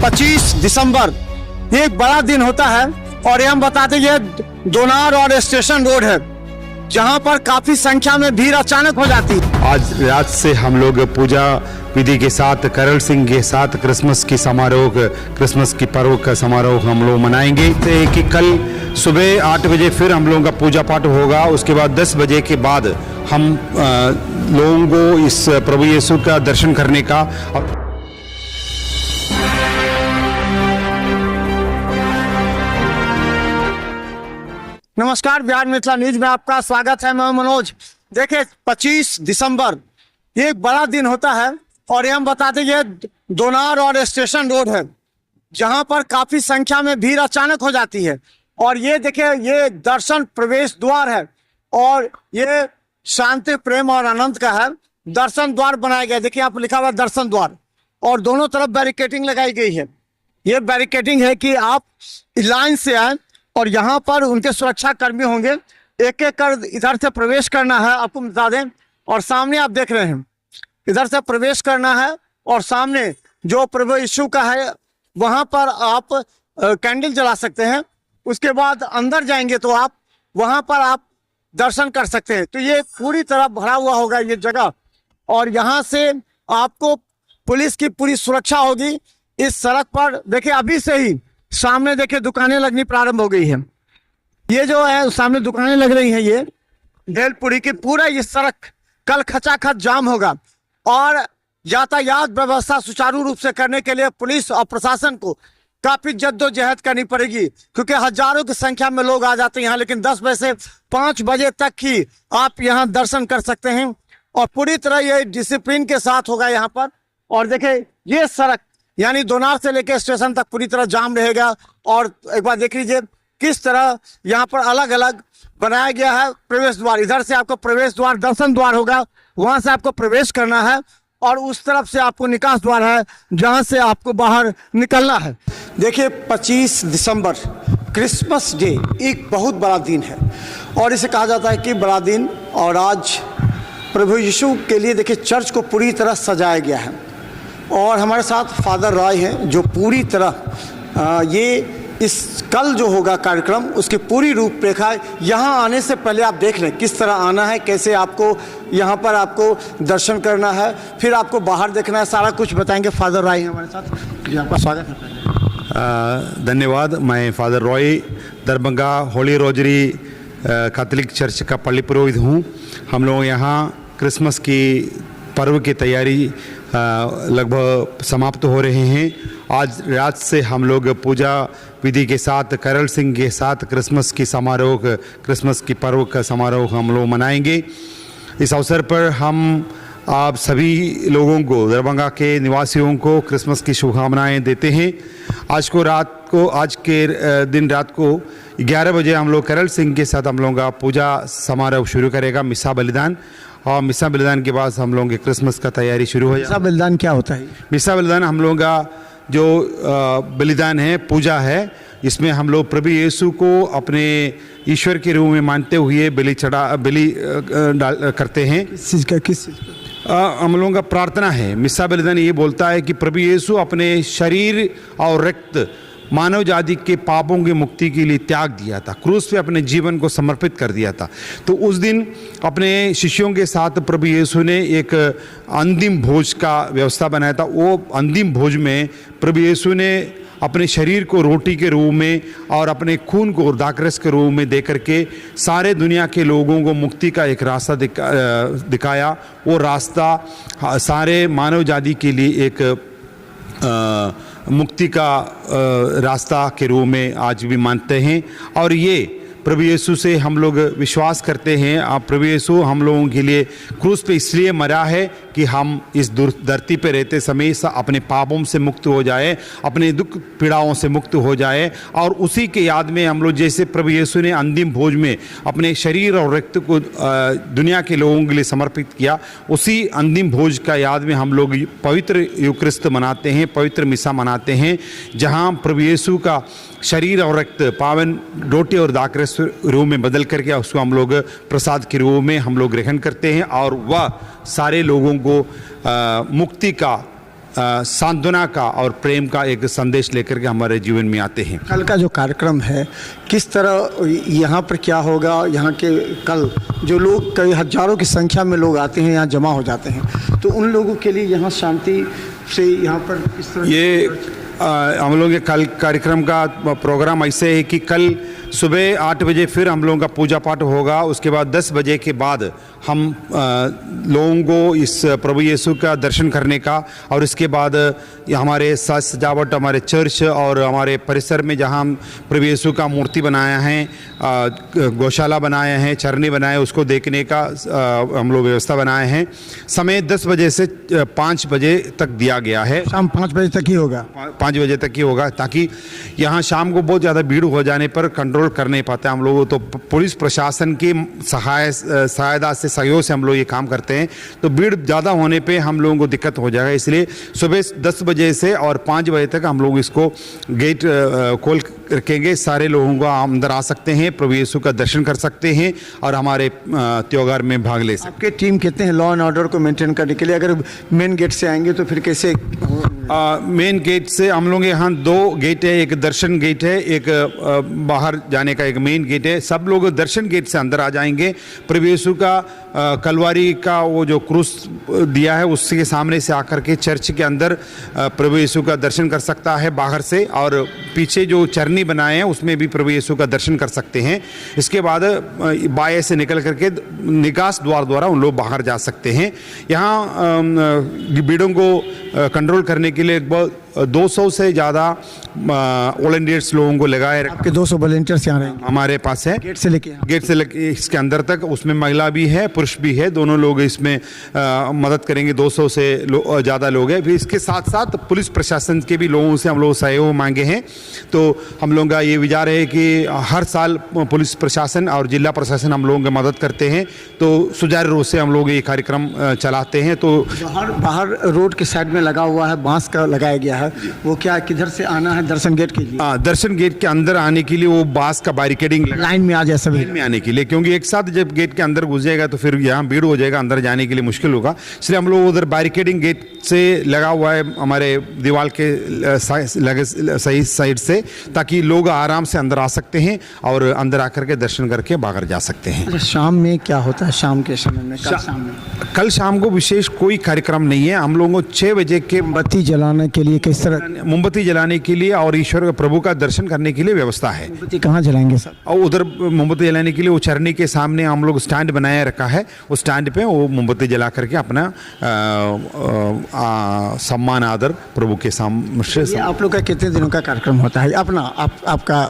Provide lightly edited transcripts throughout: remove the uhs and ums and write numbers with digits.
25 दिसंबर एक बड़ा दिन होता है और ये हम बताते ये दोनार और स्टेशन रोड है जहां पर काफी संख्या में भीड़ अचानक हो जाती है। आज रात से हम लोग पूजा विधि के साथ करल सिंह के साथ क्रिसमस की पर्व का समारोह हम लोग मनाएंगे कि कल सुबह 8 बजे फिर हम लोगों का पूजा पाठ होगा। उसके बाद 10 बजे के बाद हम लोगों को इस प्रभु यीशु का दर्शन करने का नमस्कार, बिहार मिथिला न्यूज में आपका स्वागत है। मैं मनोज। देखिए 25 दिसंबर एक बड़ा दिन होता है और ये हम बताते ये दोनार और स्टेशन रोड है जहां पर काफी संख्या में भीड़ अचानक हो जाती है। और ये देखिए ये दर्शन प्रवेश द्वार है और ये शांति प्रेम और आनंद का है। दर्शन द्वार बनाया गया, देखिए यहाँ पर लिखा हुआ दर्शन द्वार और दोनों तरफ बैरिकेडिंग लगाई गई है। ये बैरिकेडिंग है कि आप लाइन से आए और यहाँ पर उनके सुरक्षा कर्मी होंगे। एक एक कर इधर से प्रवेश करना है, आपको बता दें। और सामने आप देख रहे हैं इधर से प्रवेश करना है और सामने जो प्रभु यीशु का है वहाँ पर आप कैंडल जला सकते हैं। उसके बाद अंदर जाएंगे तो आप वहाँ पर आप दर्शन कर सकते हैं। तो ये पूरी तरह भरा हुआ होगा ये जगह और यहाँ से आपको पुलिस की पूरी सुरक्षा होगी। इस सड़क पर देखिए अभी से ही सामने देखिए दुकानें लगनी प्रारंभ हो गई है। ये जो है सामने दुकानें लग रही हैं, ये भेलपुरी की पूरा ये सड़क कल खचाखच जाम होगा और यातायात व्यवस्था सुचारू रूप से करने के लिए पुलिस और प्रशासन को काफी जद्दोजहद करनी पड़ेगी क्योंकि हजारों की संख्या में लोग आ जाते हैं यहाँ। लेकिन 10 बजे से 5 बजे तक ही आप यहाँ दर्शन कर सकते हैं और पूरी तरह ये डिसिप्लिन के साथ होगा यहाँ पर। और देखिए ये सड़क यानी दोनार से लेकर स्टेशन तक पूरी तरह जाम रहेगा। और एक बार देख लीजिए किस तरह यहाँ पर अलग अलग बनाया गया है प्रवेश द्वार। इधर से आपको प्रवेश द्वार दर्शन द्वार होगा, वहां से आपको प्रवेश करना है और उस तरफ से आपको निकास द्वार है जहां से आपको बाहर निकलना है। देखिए 25 दिसंबर क्रिसमस डे एक बहुत बड़ा दिन है और इसे कहा जाता है कि बड़ा दिन। और आज प्रभु यीशु के लिए देखिए चर्च को पूरी तरह सजाया गया है और हमारे साथ फादर रॉय हैं जो पूरी तरह ये इस कल जो होगा कार्यक्रम उसकी पूरी रूपरेखा यहाँ आने से पहले आप देख लें किस तरह आना है, कैसे आपको यहाँ पर आपको दर्शन करना है, फिर आपको बाहर देखना है, सारा कुछ बताएंगे। फादर रॉय हमारे साथ जी, आपका स्वागत है। धन्यवाद। मैं father Roy Darbhanga Holi rosary Catholic church का पल्ली पुरोहित हूँ। हम लोग यहाँ क्रिसमस की पर्व की तैयारी लगभग समाप्त हो रहे हैं। आज रात से हम लोग पूजा विधि के साथ करल सिंह के साथ क्रिसमस की पर्व का समारोह हम लोग मनाएंगे। इस अवसर पर हम आप सभी लोगों को, दरभंगा के निवासियों को क्रिसमस की शुभकामनाएं देते हैं। आज के दिन रात को 11 बजे हम लोग करल सिंह के साथ हम लोगों का पूजा समारोह शुरू करेगा, मिसा बलिदान। और मिसा बलिदान के बाद हम लोगों के क्रिसमस का तैयारी शुरू हो जाए। मिसा बलिदान क्या होता है? मिसा बलिदान हम लोगों का जो बलिदान है, पूजा है, इसमें हम लोग प्रभु यीशु को अपने ईश्वर के रूप में मानते हुए बलि करते हैं। किस चीज़ का? हम लोगों का प्रार्थना है। मिसा बलिदान ये बोलता है कि प्रभु यीशु अपने शरीर और रक्त मानव जाति के पापों की मुक्ति के लिए त्याग दिया था, क्रूस पे अपने जीवन को समर्पित कर दिया था। तो उस दिन अपने शिष्यों के साथ प्रभु यीशु ने एक अंतिम भोज का व्यवस्था बनाया था। वो अंतिम भोज में प्रभु यीशु ने अपने शरीर को रोटी के रूप में और अपने खून को दाखरस के रूप में दे करके सारे दुनिया के लोगों को मुक्ति का एक रास्ता दिखाया। वो रास्ता सारे मानव जाति के लिए एक मुक्ति का रास्ता के रूप में आज भी मानते हैं। और ये प्रभु यीशु से हम लोग विश्वास करते हैं। आप प्रभु यीशु हम लोगों के लिए क्रूस पे इसलिए मरा है कि हम इस धरती पे रहते समय अपने पापों से मुक्त हो जाए, अपने दुख पीड़ाओं से मुक्त हो जाए। और उसी के याद में हम लोग, जैसे प्रभु यीशु ने अंतिम भोज में अपने शरीर और रक्त को दुनिया के लोगों के लिए समर्पित किया, उसी अंतिम भोज का याद में हम लोग पवित्र यूक्रिस्त मनाते हैं, पवित्र मिसा मनाते हैं, जहाँ प्रभु यीशु का शरीर और रक्त पावन रोटी और दाखरस रूप में बदल करके उसको हम लोग प्रसाद के रूप में हम लोग ग्रहण करते हैं और वह सारे लोगों को मुक्ति का सांत्वना का और प्रेम का एक संदेश लेकर के हमारे जीवन में आते हैं। कल का जो कार्यक्रम है किस तरह यहाँ पर क्या होगा, यहाँ के कल जो लोग कई हजारों की संख्या में लोग आते हैं यहाँ जमा हो जाते हैं, तो उन लोगों के लिए यहाँ शांति से यहाँ पर किस तरह ये हम लोग के कल कार्यक्रम का प्रोग्राम ऐसे है कि कल सुबह 8 बजे फिर हम लोगों का पूजा पाठ होगा। उसके बाद 10 बजे के बाद हम लोगों को इस प्रभु यीशु का दर्शन करने का, और इसके बाद हमारे साज सजावट हमारे चर्च और हमारे परिसर में जहां हम प्रभु यीशु का मूर्ति बनाया है, गौशाला बनाए हैं, चरनी बनाए, उसको देखने का हम लोग व्यवस्था बनाए हैं। समय 10 बजे से 5 बजे तक दिया गया है। शाम 5 बजे तक ही होगा? 5 बजे तक ही होगा, ताकि यहाँ शाम को बहुत ज़्यादा भीड़ हो जाने पर कंट्रोल कर नहीं पाते हम लोग। तो पुलिस प्रशासन की सहायता से, सहयोग से हम लोग ये काम करते हैं। तो भीड़ ज़्यादा होने पे हम लोगों को दिक्कत हो जाएगा, इसलिए सुबह 10 बजे से और 5 बजे तक हम लोग इसको गेट खोल रखेंगे। सारे लोगों को अंदर आ सकते हैं, प्रभु यीशु का दर्शन कर सकते हैं और हमारे त्योहार में भाग ले सकते हैं। आपके टीम कितने हैं लॉ एंड ऑर्डर को मेंटेन करने के लिए? अगर मेन गेट से आएंगे तो फिर कैसे? मेन गेट से हम लोग यहाँ 2 गेट है, एक दर्शन गेट है, एक बाहर जाने का एक मेन गेट है। सब लोग दर्शन गेट से अंदर आ जाएंगे। प्रभु यीशु का कलवारी का वो जो क्रूस दिया है उसके सामने से आकर के चर्च के अंदर प्रभु यीशु का दर्शन कर सकता है बाहर से, और पीछे जो चरनी बनाए हैं उसमें भी प्रभु यीशु का दर्शन कर सकते हैं। इसके बाद बाएं से निकल करके निकास द्वार द्वारा उन लोग बाहर जा सकते हैं। यहाँ भीड़ों को कंट्रोल करने के लिए लगभग 200 से ज़्यादा वॉलंटियर्स लोगों को लगाए। आपके 200 वॉलंटियर्स यहाँ रहेंगे हमारे पास है, गेट से लेके इसके अंदर तक। उसमें महिला भी है, पुरुष भी है, दोनों लोग इसमें मदद करेंगे। 200 से ज़्यादा लोग हैं। फिर इसके साथ साथ पुलिस प्रशासन के भी लोगों से हम लोग सहयोग मांगे हैं। तो हम लोगों का ये विचार है कि हर साल पुलिस प्रशासन और जिला प्रशासन हम लोगों की मदद करते हैं, तो सुचारू रूप से हम लोग ये कार्यक्रम चलाते हैं। तो बाहर रोड के साइड में लगा हुआ है, बांस का लगाया गया है, वो क्या किधर से आना है दर्शन गेट के लिए? दर्शन गेट के अंदर आने के लिए वो बांस का बैरिकेडिंग लाइन में आ जाए सभी में आने के लिए, क्योंकि एक साथ जब गेट के अंदर घुस जाएगा तो फिर यहाँ भीड़ हो जाएगा, अंदर जाने के लिए मुश्किल होगा। इसलिए हम लोग उधर बैरिकेडिंग गेट से लगा हुआ है हमारे दीवार के सही साइड से, ताकि लोग आराम से अंदर आ सकते हैं और अंदर आकर के दर्शन करके बाहर जा सकते हैं। अच्छा, शाम में क्या होता है? शाम के समय में कल शाम को विशेष कोई कार्यक्रम नहीं है। हम लोगों को 6 बजे के मोमबत्ती जलाने के लिए किस तरह? मोमबत्ती जलाने के लिए और ईश्वर प्रभु का दर्शन करने के लिए व्यवस्था है। मोमबत्ती कहाँ जलाएंगे सर? और उधर मोमबत्ती जलाने के लिए वो चरनी के सामने हम लोग स्टैंड बनाया रखा है, उस स्टैंड पे वो मोमबत्ती जला करके अपना सम्मान आदर प्रभु के सामने। आप लोग का कितने दिनों का कार्यक्रम होता है अपना? आपका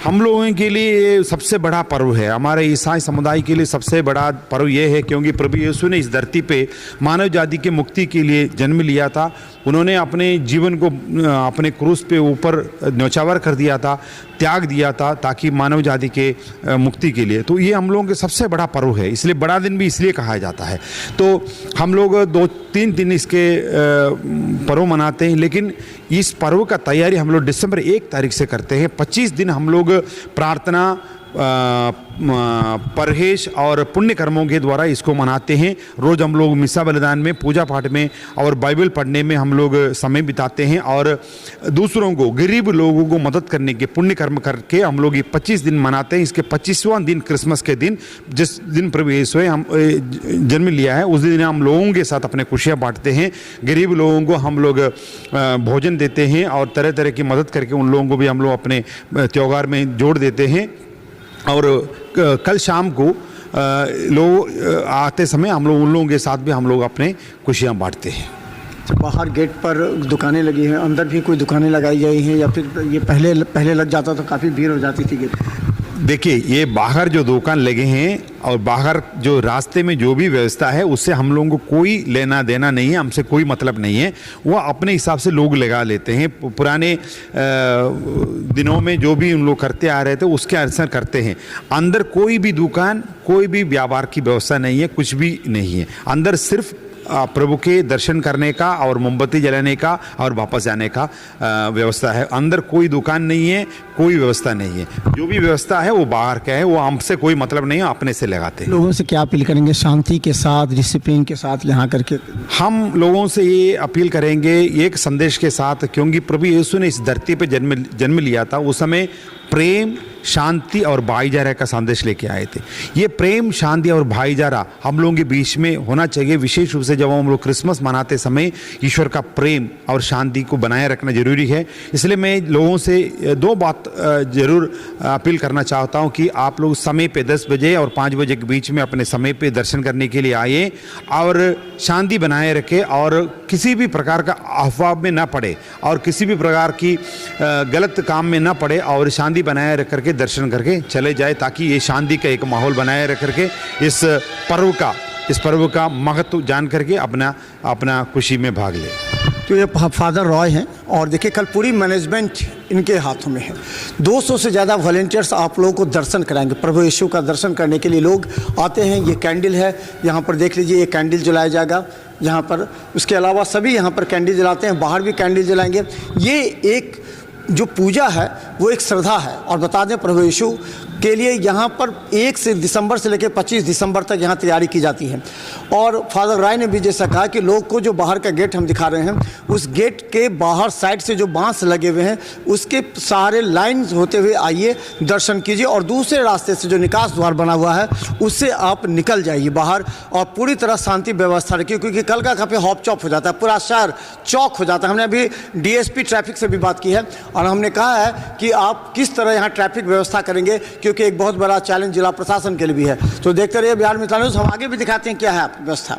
हम लोगों के लिए सबसे बड़ा पर्व है, हमारे ईसाई समुदाय के लिए सबसे बड़ा पर्व ये है, क्योंकि प्रभु यीशु ने इस धरती पे मानव जाति के मुक्ति के लिए जन्म लिया था। उन्होंने अपने जीवन को अपने क्रूस पे ऊपर न्यौछावर कर दिया था, त्याग दिया था, ताकि मानव जाति के मुक्ति के लिए। तो ये हम लोगों के सबसे बड़ा पर्व है, इसलिए बड़ा दिन भी इसलिए कहा जाता है। तो हम लोग 2-3 दिन इसके पर्व मनाते हैं, लेकिन इस पर्व का तैयारी हम लोग दिसंबर 1 तारीख से करते हैं। 25 दिन हम लोग प्रार्थना, परहेज और पुण्य कर्मों के द्वारा इसको मनाते हैं। रोज़ हम लोग मिसा बलिदान में, पूजा पाठ में और बाइबल पढ़ने में हम लोग समय बिताते हैं, और दूसरों को, गरीब लोगों को मदद करने के पुण्य कर्म करके हम लोग ये 25 दिन मनाते हैं। इसके 25वां दिन क्रिसमस के दिन, जिस दिन प्रभु यीशु हम जन्म लिया है, उस दिन हम लोगों के साथ अपने खुशियाँ बांटते हैं। गरीब लोगों को हम लोग भोजन देते हैं और तरह तरह की मदद करके उन लोगों को भी हम लोग अपने त्यौहार में जोड़ देते हैं। और कल शाम को लोग आते समय हम लोग उन लोगों के साथ भी हम लोग अपने खुशियाँ बांटते हैं। बाहर गेट पर दुकानें लगी हैं, अंदर भी कोई दुकानें लगाई गई हैं, या फिर ये पहले लग जाता तो काफ़ी भीड़ हो जाती थी गेट? देखिए, ये बाहर जो दुकान लगे हैं और बाहर जो रास्ते में जो भी व्यवस्था है, उससे हम लोगों को कोई लेना देना नहीं है, हमसे कोई मतलब नहीं है। वो अपने हिसाब से लोग लगा लेते हैं। पुराने दिनों में जो भी उन लोग करते आ रहे थे उसके अनुसार करते हैं। अंदर कोई भी दुकान, कोई भी व्यापार की व्यवस्था नहीं है, कुछ भी नहीं है। अंदर सिर्फ प्रभु के दर्शन करने का और मोमबत्ती जलाने का और वापस जाने का व्यवस्था है। अंदर कोई दुकान नहीं है, कोई व्यवस्था नहीं है। जो भी व्यवस्था है वो बाहर का है, वो हमसे कोई मतलब नहीं है, अपने से लगाते हैं। लोगों से क्या अपील करेंगे शांति के साथ, डिसिप्लिन के साथ यहाँ करके? हम लोगों से ये अपील करेंगे एक संदेश के साथ, क्योंकि प्रभु यीशु ने इस धरती पे जन्म लिया था, उस समय प्रेम, शांति और भाईचारा का संदेश लेके आए थे। ये प्रेम, शांति और भाईचारा हम लोगों के बीच में होना चाहिए। विशेष रूप से जब हम लोग क्रिसमस मनाते समय ईश्वर का प्रेम और शांति को बनाए रखना जरूरी है। इसलिए मैं लोगों से दो बात जरूर अपील करना चाहता हूँ कि आप लोग समय पे 10 बजे और 5 बजे के बीच में अपने समय पे दर्शन करने के लिए आए और शांति बनाए रखें और किसी भी प्रकार का अफवाह में ना पड़े और किसी भी प्रकार की गलत काम में ना पड़े और शांति बनाए रख करके दर्शन करके चले जाए, ताकि ये शांति का एक माहौल बनाए रख करके इस पर्व का महत्व जान करके अपना खुशी में भाग ले। तो ये फादर रॉय हैं और देखिए कल पूरी मैनेजमेंट इनके हाथों में है। 200 से ज़्यादा वॉलंटियर्स आप लोगों को दर्शन कराएंगे। प्रभु यीशु का दर्शन करने के लिए लोग आते हैं। ये कैंडल है, यहाँ पर देख लीजिए, ये कैंडल जलाया जाएगा यहाँ पर। उसके अलावा सभी यहाँ पर कैंडल जलाते हैं, बाहर भी कैंडल जलाएंगे। ये एक जो पूजा है वो एक श्रद्धा है। और बता दें प्रभु यीशु के लिए यहाँ पर 1 दिसंबर से लेकर 25 दिसंबर तक यहाँ तैयारी की जाती है। और फादर राय ने भी जैसा कहा कि लोग को जो बाहर का गेट हम दिखा रहे हैं, उस गेट के बाहर साइड से जो बांस लगे हुए हैं उसके सारे लाइन होते हुए आइए, दर्शन कीजिए और दूसरे रास्ते से जो निकास द्वार बना हुआ है उससे आप निकल जाइए बाहर और पूरी तरह शांति व्यवस्था रखिए, क्योंकि कल का काफ़ी हॉप चॉप हो जाता है, पूरा शहर चौक हो जाता है। हमने अभी डीएसपी ट्रैफिक से भी बात की है और हमने कहा है कि आप किस तरह यहाँ ट्रैफिक व्यवस्था करेंगे, क्योंकि एक बहुत बड़ा चैलेंज जिला प्रशासन के लिए भी है। तो देखते रहिए बिहार मित्र न्यूज़, हम आगे भी दिखाते हैं क्या है व्यवस्था।